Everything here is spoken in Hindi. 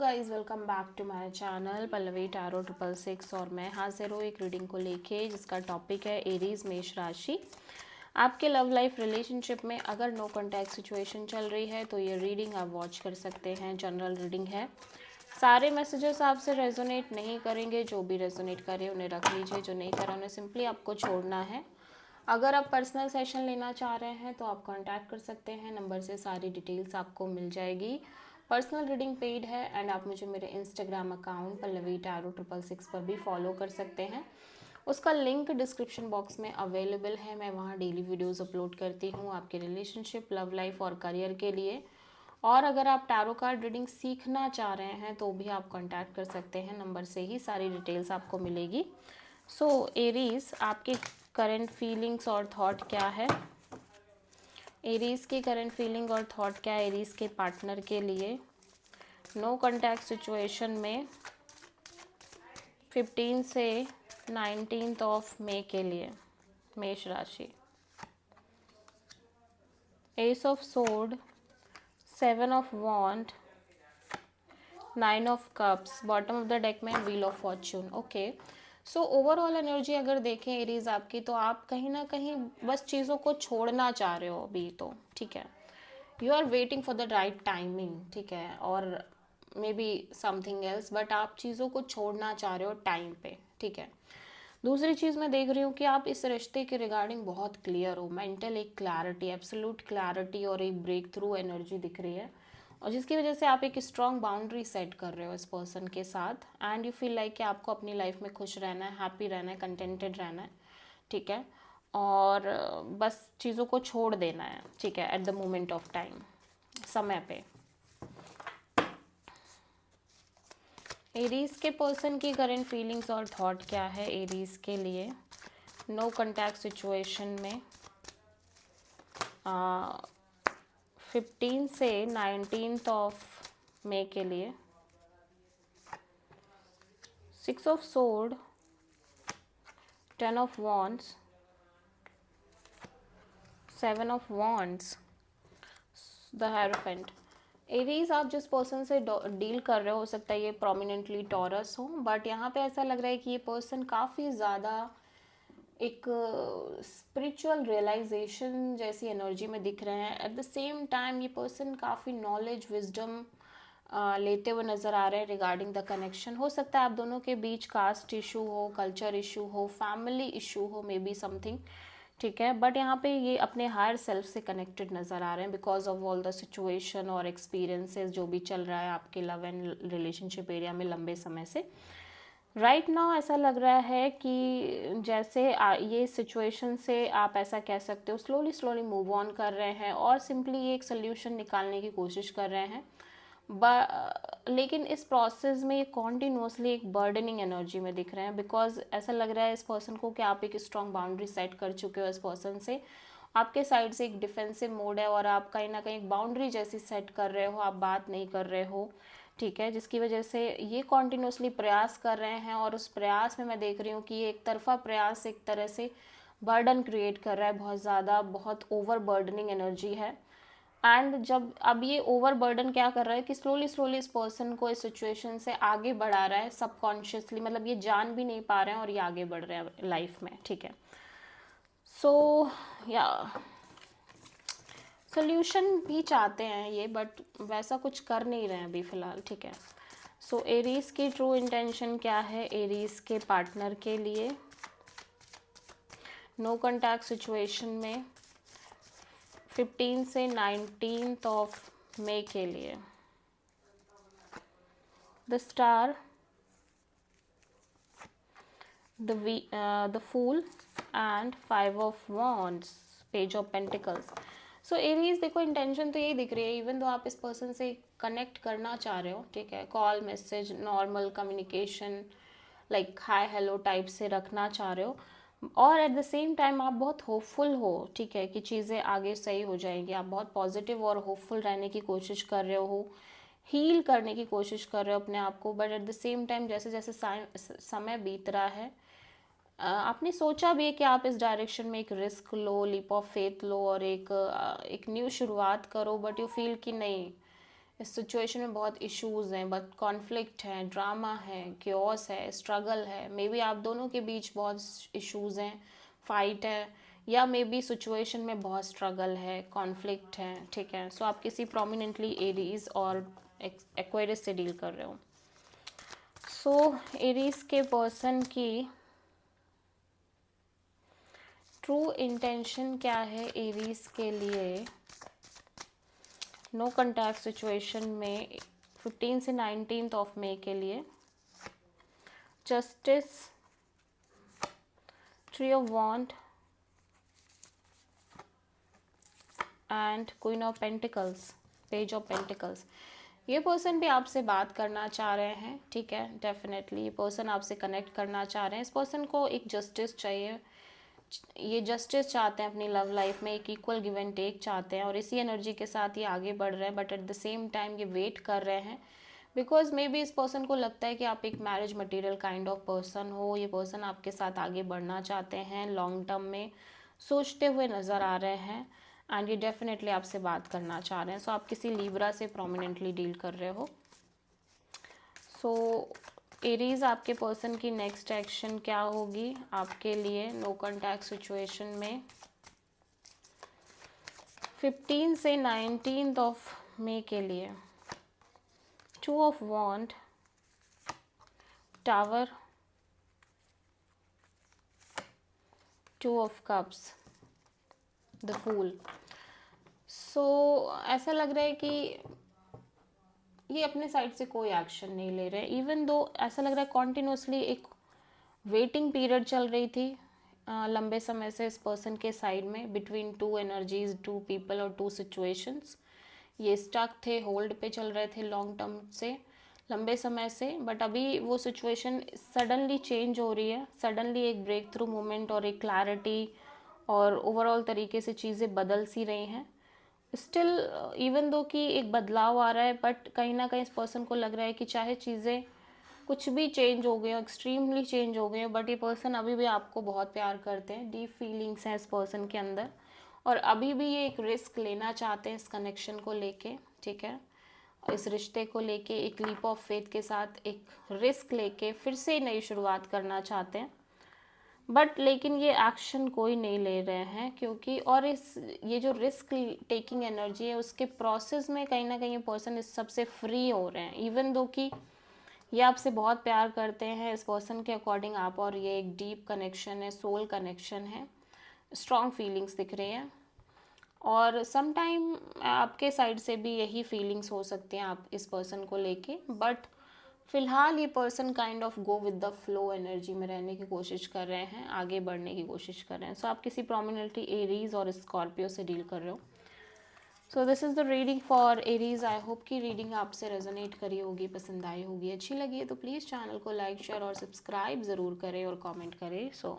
Guys welcome back to my channel Pallavi tarot 666 और मैं हाजिर हूँ एक रीडिंग को लेके जिसका टॉपिक है एरीज मेष राशि। आपके लव लाइफ रिलेशनशिप में अगर नो कॉन्टैक्ट सिचुएशन चल रही है तो ये रीडिंग आप वॉच कर सकते हैं। जनरल रीडिंग है, सारे मैसेजेस आपसे रेजोनेट नहीं करेंगे। जो भी रेजोनेट करे उन्हें रख लीजिए, जो नहीं करा उन्हें सिंपली आपको छोड़ना है। अगर आप पर्सनल सेशन लेना चाह रहे हैं तो आप कांटेक्ट कर सकते हैं, नंबर से सारी डिटेल्स आपको मिल जाएगी। पर्सनल रीडिंग पेड है एंड आप मुझे मेरे इंस्टाग्राम अकाउंट पल्लवी टैरो 666 पर भी फॉलो कर सकते हैं। उसका लिंक डिस्क्रिप्शन बॉक्स में अवेलेबल है। मैं वहाँ डेली वीडियोस अपलोड करती हूँ आपके रिलेशनशिप, लव लाइफ और करियर के लिए। और अगर आप टैरो कार्ड रीडिंग सीखना चाह रहे हैं तो भी आप कांटेक्ट कर सकते हैं, नंबर से ही सारी डिटेल्स आपको मिलेगी। सो एरीज, आपके करंट फीलिंग्स और थॉट क्या है? एरीज की करंट फीलिंग और थॉट क्या है एरीज के पार्टनर के लिए नो कॉन्टैक्ट सिचुएशन में 15 से 19 ऑफ मई के लिए? मेष राशि, ace of sword, 7 of wand, 9 of cups, bottom of the deck में wheel of fortune. Okay, so overall energy अगर देखें एरीज आपकी, तो आप कहीं ना कहीं बस चीज़ों को छोड़ना चाह रहे हो अभी तो, ठीक है। You are waiting for the right timing, ठीक है, और maybe something else, but आप चीज़ों को छोड़ना चाह रहे हो टाइम पे, ठीक है। दूसरी चीज़ मैं देख रही हूँ कि आप इस रिश्ते के रिगार्डिंग बहुत क्लियर हो, मेंटल एक क्लैरिटी, एब्सोल्यूट क्लैरिटी और एक ब्रेक थ्रू एनर्जी दिख रही है, और जिसकी वजह से आप एक स्ट्रॉन्ग बाउंड्री सेट कर रहे हो इस पर्सन के साथ। एंड यू फील लाइक कि आपको अपनी लाइफ में खुश रहना है, हैप्पी रहना है, कंटेंटेड रहना है, ठीक है, और बस चीज़ों को छोड़ देना है, ठीक है, at the moment of time, समय पे। एरीज के पर्सन की करंट फीलिंग्स और थॉट क्या है एरीज के लिए नो कॉन्टैक्ट सिचुएशन में 15 से 19 ऑफ मई के लिए? 6 of sword, 10 of wands, 7 of wands, the hierophant. Aries, आप जिस पर्सन से डील कर रहे हो सकता है ये प्रोमिनेंटली टॉरस हो, बट यहाँ पे ऐसा लग रहा है कि ये पर्सन काफ़ी ज़्यादा एक स्पिरिचुअल रियलाइजेशन जैसी एनर्जी में दिख रहे हैं। एट द सेम टाइम ये पर्सन काफ़ी नॉलेज, विजडम लेते हुए नज़र आ रहे हैं रिगार्डिंग द कनेक्शन। हो सकता है आप दोनों के बीच कास्ट इशू हो, कल्चर इशू हो, फैमिली इशू हो, मे बी समथिंग, ठीक है, बट यहाँ पे ये अपने हायर सेल्फ से कनेक्टेड नज़र आ रहे हैं because of all the situation और एक्सपीरियंसेस जो भी चल रहा है आपके लव एंड रिलेशनशिप एरिया में लंबे समय से। राइट नाउ ऐसा लग रहा है कि जैसे ये सिचुएशन से आप ऐसा कह सकते हो स्लोली स्लोली मूव ऑन कर रहे हैं और सिंपली ये एक सोल्यूशन निकालने की कोशिश कर रहे हैं। लेकिन इस प्रोसेस में ये कॉन्टिन्यूसली एक बर्डनिंग एनर्जी में दिख रहे हैं बिकॉज ऐसा लग रहा है इस पर्सन को कि आप एक स्ट्रॉन्ग बाउंड्री सेट कर चुके हो इस पर्सन से। आपके साइड से एक डिफेंसिव मोड है और आप कहीं ना कहीं एक बाउंड्री जैसी सेट कर रहे हो, आप बात नहीं कर रहे हो, ठीक है, जिसकी वजह से ये कॉन्टिन्यूसली प्रयास कर रहे हैं और उस प्रयास में मैं देख रही हूँ कि ये एक तरफा प्रयास एक तरह से बर्डन क्रिएट कर रहा है, बहुत ज़्यादा, बहुत ओवर बर्डनिंग एनर्जी है। एंड जब अब ये ओवर बर्डन क्या कर रहा है कि स्लोली स्लोली इस पर्सन को इस सिचुएशन से आगे बढ़ा रहा है सबकॉन्शियसली, मतलब ये जान भी नहीं पा रहे हैं और ये आगे बढ़ रहे हैं लाइफ में, ठीक है। सो या सोल्यूशन भी चाहते हैं ये, बट वैसा कुछ कर नहीं रहे हैं अभी फ़िलहाल, ठीक है। सो एरीज की ट्रू इंटेंशन क्या है एरीज के पार्टनर के लिए नो कॉन्टैक्ट सिचुएशन में 15 से 19 ऑफ मई के लिए? The star, the fool and 5 of wands, page of pentacles. So Aries, देखो इंटेंशन तो यही दिख रही है, इवन दो आप इस पर्सन से कनेक्ट करना चाह रहे हो, ठीक है, call, message, normal communication like hi hello type से रखना चाह रहे हो, और एट द सेम टाइम आप बहुत होपफुल हो, ठीक है, कि चीज़ें आगे सही हो जाएंगी। आप बहुत पॉजिटिव और होपफुल रहने की कोशिश कर रहे हो, हील करने की कोशिश कर रहे हो अपने आप को, but at the same time जैसे जैसे समय बीत रहा है आपने सोचा भी है कि आप इस डायरेक्शन में एक रिस्क लो, लीप ऑफ फेथ लो और एक न्यू शुरुआत करो, बट यू फील कि नहीं, इस सिचुएशन में बहुत इश्यूज हैं, बहुत कॉन्फ्लिक्ट है, ड्रामा है, क्योस है, स्ट्रगल है, मे बी आप दोनों के बीच बहुत इश्यूज हैं, फाइट है, या मे बी सिचुएशन में बहुत स्ट्रगल है, कॉन्फ्लिक्ट है, ठीक है। सो आप किसी प्रोमिनेंटली एरीज और एक्वेरियस से डील कर रहे हो। सो एरीज के पर्सन की ट्रू इंटेंशन क्या है एरीज के लिए नो कॉन्टैक्ट सिचुएशन में 15 से 19 ऑफ मई के लिए? Justice, three of wand and queen of pentacles, page of pentacles. ये पर्सन भी आपसे बात करना चाह रहे हैं, ठीक है, डेफिनेटली ये पर्सन आपसे कनेक्ट करना चाह रहे हैं। इस पर्सन को एक जस्टिस चाहिए, ये जस्टिस चाहते हैं अपनी लव लाइफ में, एक इक्वल गिव एंड टेक चाहते हैं और इसी एनर्जी के साथ ये आगे बढ़ रहे हैं। But at the same time ये वेट कर रहे हैं बिकॉज मे बी इस पर्सन को लगता है कि आप एक marriage material kind of person हो। ये पर्सन आपके साथ आगे बढ़ना चाहते हैं, लॉन्ग टर्म में सोचते हुए नज़र आ रहे हैं एंड ये डेफिनेटली आपसे बात करना चाह रहे हैं। सो आप किसी लीब्रा से प्रोमिनेंटली डील कर रहे हो। सो एरीज, आपके पर्सन की नेक्स्ट एक्शन क्या होगी आपके लिए नो कॉन्टैक्ट सिचुएशन में 15 से 19 ऑफ मई के लिए? 2 of wand, tower, 2 of cups, the fool. So ऐसा लग रहा है कि ये अपने साइड से कोई एक्शन नहीं ले रहे, इवन दो ऐसा लग रहा है कॉन्टिन्यूसली एक वेटिंग पीरियड चल रही थी लंबे समय से इस पर्सन के साइड में, between two energies, two people और टू सिचुएशंस। ये स्टक थे, होल्ड पे चल रहे थे लॉन्ग टर्म से, लंबे समय से। बट अभी वो सिचुएशन सडनली चेंज हो रही है, सडनली एक ब्रेक थ्रू मोमेंट और एक क्लैरिटी और ओवरऑल तरीके से चीज़ें बदल सी रही हैं। स्टिल इवन दो कि एक बदलाव आ रहा है, बट कहीं ना कहीं इस पर्सन को लग रहा है कि चाहे चीज़ें कुछ भी चेंज हो गई हो, एक्सट्रीमली चेंज हो गई हो, बट ये पर्सन अभी भी आपको बहुत प्यार करते हैं, डीप फीलिंग्स हैं इस पर्सन के अंदर और अभी भी ये एक रिस्क लेना चाहते हैं इस कनेक्शन को लेके, ठीक है, इस रिश्ते को लेके एक लीप ऑफ फेथ के साथ एक रिस्क लेके फिर से नई शुरुआत करना चाहते हैं। बट लेकिन ये एक्शन कोई नहीं ले रहे हैं क्योंकि और इस ये जो रिस्क टेकिंग एनर्जी है उसके प्रोसेस में कहीं ना कहीं ये पर्सन इस सबसे फ्री हो रहे हैं। इवन दो कि ये आपसे बहुत प्यार करते हैं, इस पर्सन के अकॉर्डिंग आप और ये एक डीप कनेक्शन है, सोल कनेक्शन है, स्ट्रॉन्ग फीलिंग्स दिख रही हैं और सम टाइम आपके साइड से भी यही फीलिंग्स हो सकती हैं आप इस पर्सन को लेके। बट फिलहाल ये person kind of go with the flow energy में रहने की कोशिश कर रहे हैं, आगे बढ़ने की कोशिश कर रहे हैं। सो आप किसी प्रोमिनेंटली एरीज और स्कॉर्पियो से डील कर रहे हो। So this is the reading for Aries. I hope कि रीडिंग आपसे रेजोनेट करी होगी, पसंद आई होगी, अच्छी लगी है तो प्लीज़ चैनल को लाइक, शेयर और सब्सक्राइब ज़रूर करें और कमेंट करें। सो